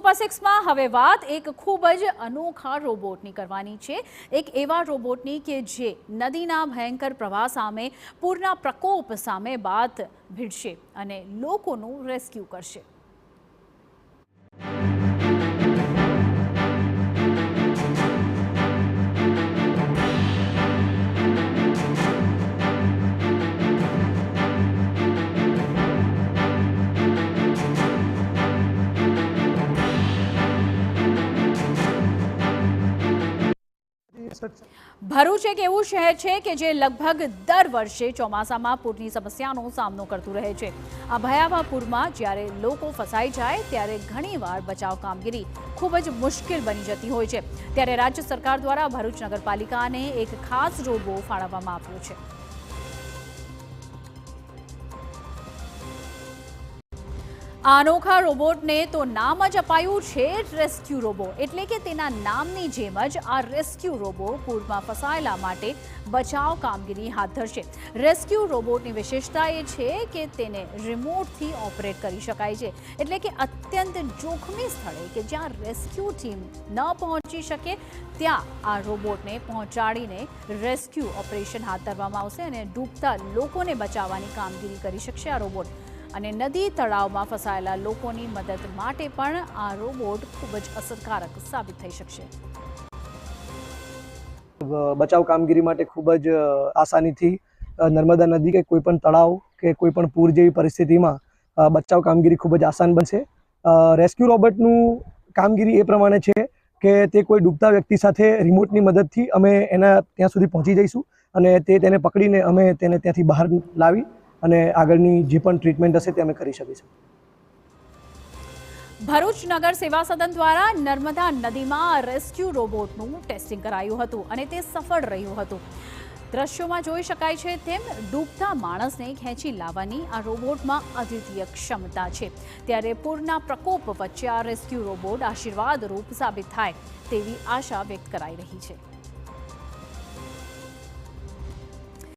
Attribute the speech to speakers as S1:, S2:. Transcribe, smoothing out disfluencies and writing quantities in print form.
S1: સુપર6માં હવે વાત એક ખૂબ જ અનોખા રોબોટની કરવાની છે। એક એવા રોબોટની કે જે નદીના ભયંકર પ્રવાહ સામે, પૂરના પ્રકોપ સામે બાથ ભીડશે અને લોકોનું રેસ્ક્યુ કરશે। ભરૂચ એક એવું શહેર છે કે જે લગભગ દર વર્ષે ચોમાસામાં પૂરની સમસ્યાનો સામનો કરતું રહે છે। આ ભયાવહ પૂરમાં જ્યારે લોકો ફસાઈ જાય ત્યારે ઘણીવાર બચાવ કામગીરી ખૂબ જ મુશ્કેલ બની જતી હોય છે। ત્યારે રાજ્ય સરકાર દ્વારા ભરૂચ નગરપાલિકાને એક ખાસ રોબો ફાળવવામાં આવ્યો છે। આ અનોખા રોબોટને તો નામ જ અપાયું છે રેસ્ક્યુ રોબો, એટલે કે તેના નામની જેમ જ આ રેસ્ક્યુ રોબો પૂરમાં ફસાયેલા માટે બચાવ કામગીરી હાથ ધરશે। રેસ્ક્યુ રોબોટની વિશેષતા એ છે કે તેને રિમોટથી ઓપરેટ કરી શકાય છે, એટલે કે અત્યંત જોખમી સ્થળે કે જ્યાં રેસ્ક્યુ ટીમ ન પહોંચી શકે ત્યાં આ રોબોટને પહોંચાડીને રેસ્ક્યુ ઓપરેશન હાથ ધરવામાં આવશે અને ડૂબતા લોકોને બચાવવાની કામગીરી કરી શકશે આ રોબોટ। અને નદી તળાવમાં ફસાયેલા લોકોની મદદ માટે પણ આ રોબોટ ખૂબ જ અસરકારક સાબિત થઈ શકશે।
S2: બચાવ કામગીરી માટે ખૂબ જ આસાનીથી નર્મદા નદી કે કોઈ પણ તળાવ કે કોઈ પણ પૂર જેવી પરિસ્થિતિમાં બચાવ કામગીરી ખૂબ જ આસાન બનશે। રેસ્ક્યુ રોબોટનું કામગીરી એ પ્રમાણે છે કે તે કોઈ ડૂબતા વ્યક્તિ સાથે રિમોટની મદદથી અમે એના ત્યાં સુધી પહોંચી જઈશું અને તેને પકડીને અમે તેને ત્યાંથી બહાર લાવી અને આગળની જે પણ ટ્રીટમેન્ટ હશે તે અમે કરી શકીશું।
S1: ભરૂચ નગર સેવા સદન દ્વારા નર્મદા નદીમાં રેસ્ક્યુ રોબોટનું ટેસ્ટિંગ કરાયું હતું અને તે સફળ રહ્યું હતું। દ્રશ્યોમાં જોઈ શકાય છે તેમ ડૂબતા માણસને ખેંચી લાવવાની આ રોબોટમાં અદ્વિતીય ક્ષમતા છે। ત્યારે પૂરના પ્રકોપ વચ્ચે આ રેસ્ક્યુ રોબોટ આશીર્વાદરૂપ સાબિત થાય તેવી આશા વ્યક્ત કરાઈ રહી છે।